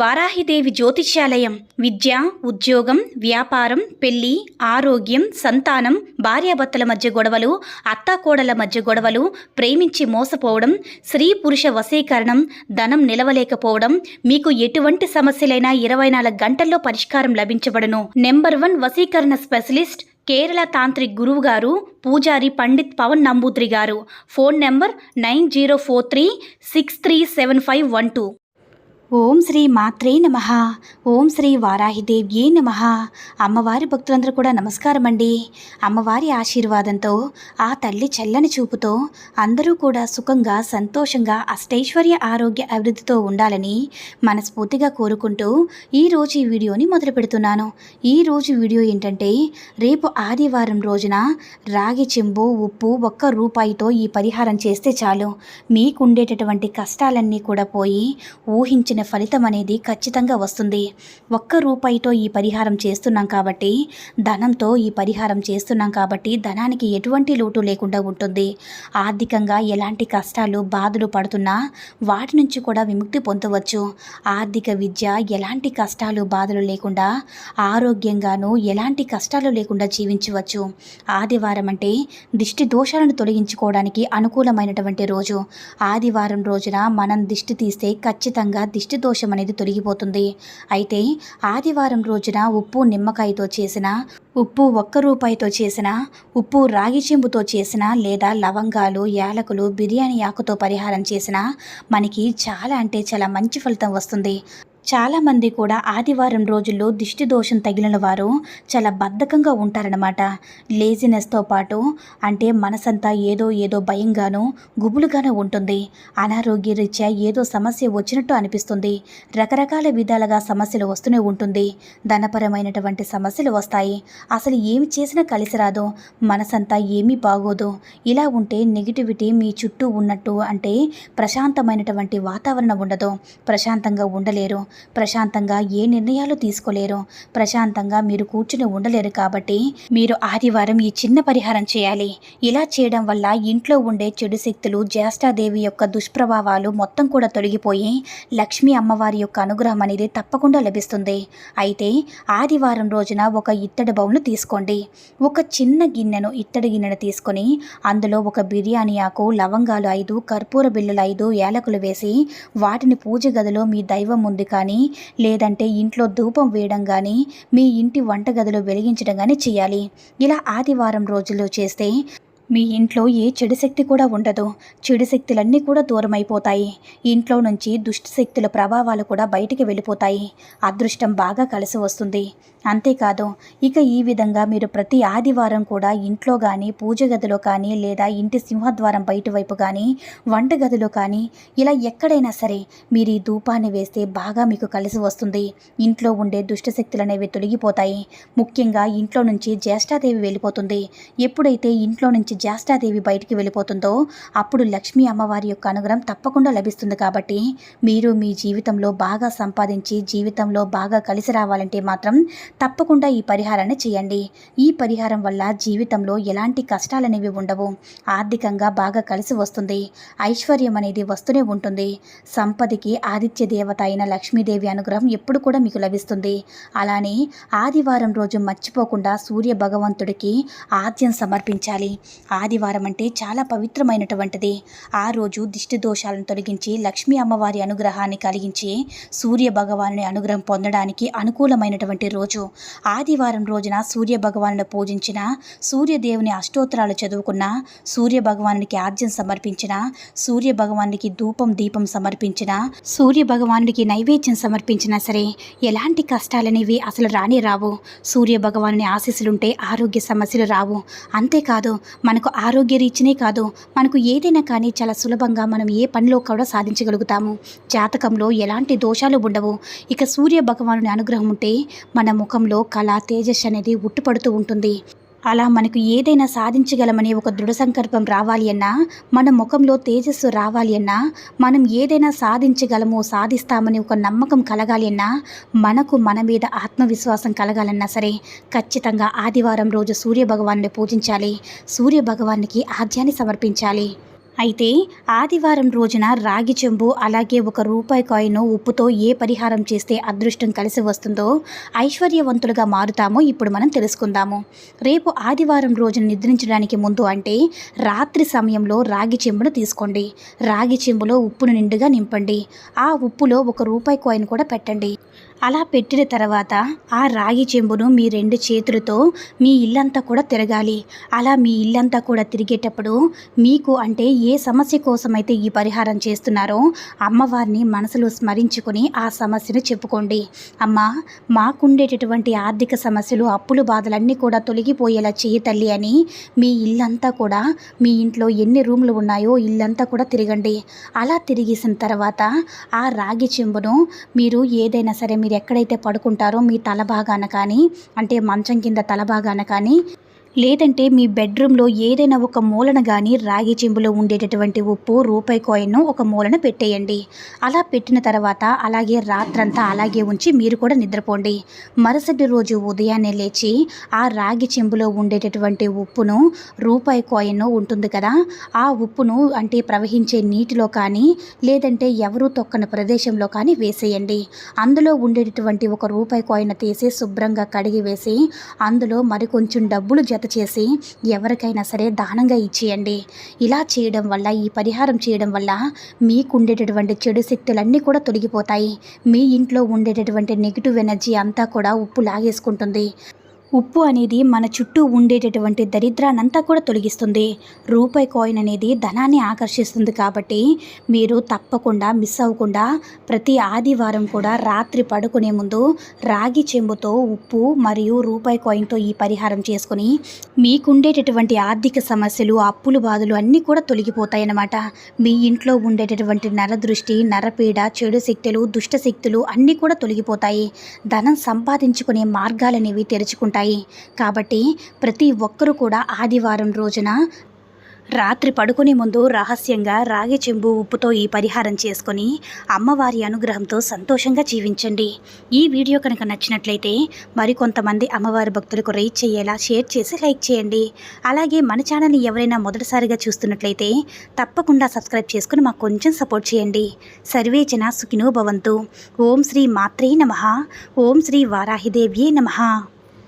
వారాహిదేవి జ్యోతిష్యాలయం విద్య, ఉద్యోగం, వ్యాపారం, పెళ్లి, ఆరోగ్యం, సంతానం, భార్యాభర్తల మధ్య గొడవలు, అత్తాకోడల మధ్య గొడవలు, ప్రేమించి మోసపోవడం, స్త్రీ పురుష వశీకరణం, ధనం నిలవలేకపోవడం, మీకు ఎటువంటి సమస్యలైనా 24 గంటల్లో పరిష్కారం లభించబడును. నెంబర్ 1 వశీకరణ స్పెషలిస్ట్ కేరళ తాంత్రిక్ గురువు గారు పూజారి పండిత్ పవన్ నంబూద్రి గారు. Phone number 9043637512. ఓం శ్రీ మాత్రే నమః. ఓం శ్రీ వారాహిదేవ్యే నమః. అమ్మవారి భక్తులందరూ కూడా నమస్కారం అండి. అమ్మవారి ఆశీర్వాదంతో, ఆ తల్లి చల్లని చూపుతో అందరూ కూడా సుఖంగా, సంతోషంగా, అష్టైశ్వర్య ఆరోగ్య అభివృద్ధితో ఉండాలని మనస్ఫూర్తిగా కోరుకుంటూ ఈరోజు ఈ వీడియోని మొదలు పెడుతున్నాను. ఈరోజు వీడియో ఏంటంటే, రేపు ఆదివారం రోజున రాగి చెంబు ఉప్పు 1 రూపాయితో ఈ పరిహారం చేస్తే చాలు, మీకుండేటటువంటి కష్టాలన్నీ కూడా పోయి ఊహించిన ఫలితం అనేది ఖచ్చితంగా వస్తుంది. 1 రూపాయితో ఈ పరిహారం చేస్తున్నాం కాబట్టి, ధనంతో ఈ పరిహారం చేస్తున్నాం కాబట్టి ధనానికి ఎటువంటి లోటు లేకుండా ఉంటుంది. ఆర్థికంగా ఎలాంటి కష్టాలు, బాధలు పడుతున్నా వాటి నుంచి కూడా విముక్తి పొందవచ్చు. ఆర్థిక విద్య ఎలాంటి కష్టాలు, బాధలు లేకుండా ఆరోగ్యంగానూ ఎలాంటి కష్టాలు లేకుండా జీవించవచ్చు. ఆదివారం అంటే దిష్టి దోషాలను తొలగించుకోవడానికి అనుకూలమైనటువంటి రోజు. ఆదివారం రోజున మనం దిష్టి తీస్తే ఖచ్చితంగా దిష్టి దోషం అనేది తొలగిపోతుంది. అయితే ఆదివారం రోజున ఉప్పు నిమ్మకాయతో చేసిన, ఉప్పు 1 రూపాయితో చేసిన, ఉప్పు రాగి చెంబుతో చేసిన, లేదా లవంగాలు, యాలకులు, బిర్యానీ ఆకుతో పరిహారం చేసిన మనకి చాలా అంటే చాలా మంచి ఫలితం వస్తుంది. చాలామంది కూడా ఆదివారం రోజుల్లో దిష్టి దోషం తగిలిన వారు చాలా బద్ధకంగా ఉంటారనమాట. లేజినెస్తో పాటు అంటే మనసంతా ఏదో భయంగానూ గుబులుగానూ ఉంటుంది. అనారోగ్య రీత్యా ఏదో సమస్య వచ్చినట్టు అనిపిస్తుంది. రకరకాల విధాలుగా సమస్యలు వస్తూనే ఉంటుంది. ధనపరమైనటువంటి సమస్యలు వస్తాయి. అసలు ఏమి చేసినా కలిసి రాదు. మనసంతా ఏమీ బాగోదు. ఇలా ఉంటే నెగిటివిటీ మీ చుట్టూ ఉన్నట్టు, అంటే ప్రశాంతమైనటువంటి వాతావరణం ఉండదు. ప్రశాంతంగా ఉండలేరు. ప్రశాంతంగా ఏ నిర్ణయాలు తీసుకోలేరు. ప్రశాంతంగా మీరు కూర్చుని ఉండలేరు. కాబట్టి మీరు ఆదివారం ఈ చిన్న పరిహారం చేయాలి. ఇలా చేయడం వల్ల ఇంట్లో ఉండే చెడు శక్తులు, జ్యేష్ఠాదేవి యొక్క దుష్ప్రభావాలు మొత్తం కూడా తొలగిపోయి లక్ష్మీ అమ్మవారి యొక్క అనుగ్రహం అనేది తప్పకుండా లభిస్తుంది. అయితే ఆదివారం రోజున ఒక ఇత్తడి బౌల్ను తీసుకోండి. ఒక చిన్న గిన్నెను, ఇత్తడి గిన్నెను తీసుకొని అందులో ఒక బిర్యానీ ఆకు, లవంగాలు 5, కర్పూర బిళ్ళలు 5, యాలకులు వేసి వాటిని పూజ గదిలో మీ దైవం ముందు కానీ, లేదంటే ఇంట్లో ధూపం వేయడం కానీ, మీ ఇంటి వంటగదిలో వెలిగించడం కానీ చేయాలి. ఇలా ఆదివారం రోజుల్లో చేస్తే మీ ఇంట్లో ఏ చెడు శక్తి కూడా ఉండదు. చెడు శక్తులన్నీ కూడా దూరం అయిపోతాయి. ఇంట్లో నుంచి దుష్ట శక్తుల ప్రభావాలు కూడా బయటికి వెళ్ళిపోతాయి. అదృష్టం బాగా కలిసి వస్తుంది. అంతేకాదు, ఇక ఈ విధంగా మీరు ప్రతి ఆదివారం కూడా ఇంట్లో కానీ, పూజ గదిలో కానీ, లేదా ఇంటి సింహద్వారం బయట వైపు కానీ, వంటగదిలో కానీ, ఇలా ఎక్కడైనా సరే మీరు ఈ ధూపాన్ని వేస్తే బాగా మీకు కలిసి వస్తుంది. ఇంట్లో ఉండే దుష్ట శక్తులు అనేవి తొలగిపోతాయి. ముఖ్యంగా ఇంట్లో నుంచి జ్యేష్ఠాదేవి వెళ్ళిపోతుంది. ఎప్పుడైతే ఇంట్లో నుంచి జ్యేష్ఠాదేవి బయటికి వెళ్ళిపోతుందో అప్పుడు లక్ష్మీ అమ్మవారి యొక్క అనుగ్రహం తప్పకుండా లభిస్తుంది. కాబట్టి మీరు మీ జీవితంలో బాగా సంపాదించి జీవితంలో బాగా కలిసి రావాలంటే మాత్రం తప్పకుండా ఈ పరిహారాన్ని చేయండి. ఈ పరిహారం వల్ల జీవితంలో ఎలాంటి కష్టాలనేవి ఉండవు. ఆర్థికంగా బాగా కలిసి వస్తుంది. ఐశ్వర్యం అనేది వస్తూనే ఉంటుంది. సంపదకి ఆదిత్య దేవత అయిన లక్ష్మీదేవి అనుగ్రహం ఎప్పుడు కూడా మీకు లభిస్తుంది. అలానే ఆదివారం రోజు మర్చిపోకుండా సూర్య భగవంతుడికి ఆద్యం సమర్పించాలి. ఆదివారం అంటే చాలా పవిత్రమైనటువంటిది. ఆ రోజు దిష్టి దోషాలను తొలగించి లక్ష్మీ అమ్మవారి అనుగ్రహాన్ని కలిగించి సూర్య భగవానుని అనుగ్రహం పొందడానికి అనుకూలమైనటువంటి రోజు. ఆదివారం రోజున సూర్య భగవానుని పూజించిన, సూర్యదేవుని అష్టోత్తరాలు చదువుకున్న, సూర్య భగవానునికి ఆర్జ్యం సమర్పించిన, సూర్య భగవానునికి ధూపం దీపం సమర్పించిన, సూర్య భగవానునికి నైవేద్యం సమర్పించినా సరే ఎలాంటి కష్టాలనేవి అసలు రాని రావు. సూర్య భగవానుని ఆశీస్సులుంటే ఆరోగ్య సమస్యలు రావు. అంతేకాదు, మనకు ఆరోగ్య రీతినే కాదు, మనకు ఏదైనా కానీ చాలా సులభంగా మనం ఏ పనిలో కూడా సాధించగలుగుతాము. జాతకంలో ఎలాంటి దోషాలు ఉండవు. ఇక సూర్య భగవానుని అనుగ్రహం ఉంటే మన ముఖంలో కళ, తేజస్సు అనేది ఉట్టుపడుతూ ఉంటుంది. అలా మనకు ఏదైనా సాధించగలమనే ఒక దృఢ సంకల్పం రావాలి అన్నా, మన ముఖంలో తేజస్సు రావాలి అన్నా, మనం ఏదైనా సాధించగలము, సాధిస్తామని ఒక నమ్మకం కలగాలి అన్నా, మనకు మన మీద ఆత్మవిశ్వాసం కలగాలన్నా సరే ఖచ్చితంగా ఆదివారం రోజు సూర్య భగవాన్ని పూజించాలి. సూర్య భగవానికి ఆద్యాన్ని సమర్పించాలి. అయితే ఆదివారం రోజున రాగి చెంబు అలాగే ₹1 కాయిన్ ఉప్పుతో ఏ పరిహారం చేస్తే అదృష్టం కలిసి వస్తుందో, ఐశ్వర్యవంతులుగా మారుతామో ఇప్పుడు మనం తెలుసుకుందాము. రేపు ఆదివారం రోజున నిద్రించడానికి ముందు అంటే రాత్రి సమయంలో రాగి చెంబును తీసుకోండి. రాగి చెంబులో ఉప్పును నిండుగా నింపండి. ఆ ఉప్పులో ₹1 కాయిన్ కూడా పెట్టండి. అలా పెట్టిన తర్వాత ఆ రాగి చెంబును మీ 2 చేతులతో మీ ఇల్లంతా కూడా తిరగాలి. అలా మీ ఇల్లంతా కూడా తిరిగేటప్పుడు మీకు అంటే ఏ సమస్య కోసమైతే ఈ పరిహారం చేస్తున్నారో అమ్మవారిని మనసులో స్మరించుకొని ఆ సమస్యను చెప్పుకోండి. అమ్మ, మాకుండేటటువంటి ఆర్థిక సమస్యలు, అప్పులు, బాధలన్నీ కూడా తొలగిపోయేలా చెయ్యి తల్లి అని మీ ఇల్లంతా కూడా, మీ ఇంట్లో ఎన్ని రూములు ఉన్నాయో ఇల్లంతా కూడా తిరగండి. అలా తిరిగేసిన తర్వాత ఆ రాగి చెంబును మీరు ఏదైనా సరే, మీరు ఎక్కడైతే పడుకుంటారో మీ తల భాగాన కానీ, అంటే మంచం కింద తల భాగాన కానీ, లేదంటే మీ బెడ్రూమ్లో ఏదైనా ఒక మూలన కానీ రాగి చెంబులో ఉండేటటువంటి ఉప్పు ₹1 కాయిన్ ఒక మూలన పెట్టేయండి. అలా పెట్టిన తర్వాత అలాగే రాత్రంతా అలాగే ఉంచి మీరు కూడా నిద్రపోండి. మరుసటి రోజు ఉదయాన్నే లేచి ఆ రాగి చెంబులో ఉండేటటువంటి ఉప్పును, ₹1 కాయిన్ ఉంటుంది కదా, ఆ ఉప్పును అంటే ప్రవహించే నీటిలో కానీ, లేదంటే ఎవరూ తొక్కని ప్రదేశంలో కానీ వేసేయండి. అందులో ఉండేటటువంటి ₹1 కాయిన్ తీసి శుభ్రంగా కడిగి వేసి అందులో మరికొంచెం డబ్బులు జత చేసి ఎవరికైనా సరే దానంగా ఇచ్చేయండి. ఇలా చేయడం వల్ల, ఈ పరిహారం చేయడం వల్ల మీకు ఉండేటటువంటి చెడు శక్తులన్నీ కూడా తొలగిపోతాయి. మీ ఇంట్లో ఉండేటటువంటి నెగిటివ్ ఎనర్జీ అంతా కూడా ఉప్పు లాగేసుకుంటుంది. ఉప్పు అనేది మన చుట్టూ ఉండేటటువంటి దరిద్రాన్నంతా కూడా తొలగిస్తుంది. ₹1 కాయిన్ అనేది ధనాన్ని ఆకర్షిస్తుంది. కాబట్టి మీరు తప్పకుండా మిస్ అవ్వకుండా ప్రతి ఆదివారం కూడా రాత్రి పడుకునే ముందు రాగి చెంబుతో ఉప్పు మరియు ₹1 కాయిన్తో ఈ పరిహారం చేసుకుని మీకుండేటటువంటి ఆర్థిక సమస్యలు, అప్పులు, బాధలు అన్నీ కూడా తొలగిపోతాయన్నమాట. మీ ఇంట్లో ఉండేటటువంటి నరదృష్టి, నరపీడ, చెడు శక్తులు, దుష్ట శక్తులు అన్నీ కూడా తొలగిపోతాయి. ధనం సంపాదించుకునే మార్గాలనేవి తెరుచుకుంటాయి. కాబట్టి ప్రతి ఒక్కరూ కూడా ఆదివారం రోజున రాత్రి పడుకునే ముందు రహస్యంగా రాగి చెంబు ఉప్పుతో ఈ పరిహారం చేసుకొని అమ్మవారి అనుగ్రహంతో సంతోషంగా జీవించండి. ఈ వీడియో కనుక నచ్చినట్లయితే మరికొంతమంది అమ్మవారి భక్తులకు రీచ్ చేయేలా షేర్ చేసి లైక్ చేయండి. అలాగే మన ఛానల్ని ఎవరైనా మొదటిసారిగా చూస్తున్నట్లయితే తప్పకుండా సబ్స్క్రైబ్ చేసుకుని మాకు కొంచెం సపోర్ట్ చేయండి. సర్వే జన సుఖినో భవంతు. ఓం శ్రీ మాత్రే నమః. ఓం శ్రీ వారాహిదేవ్యే నమః.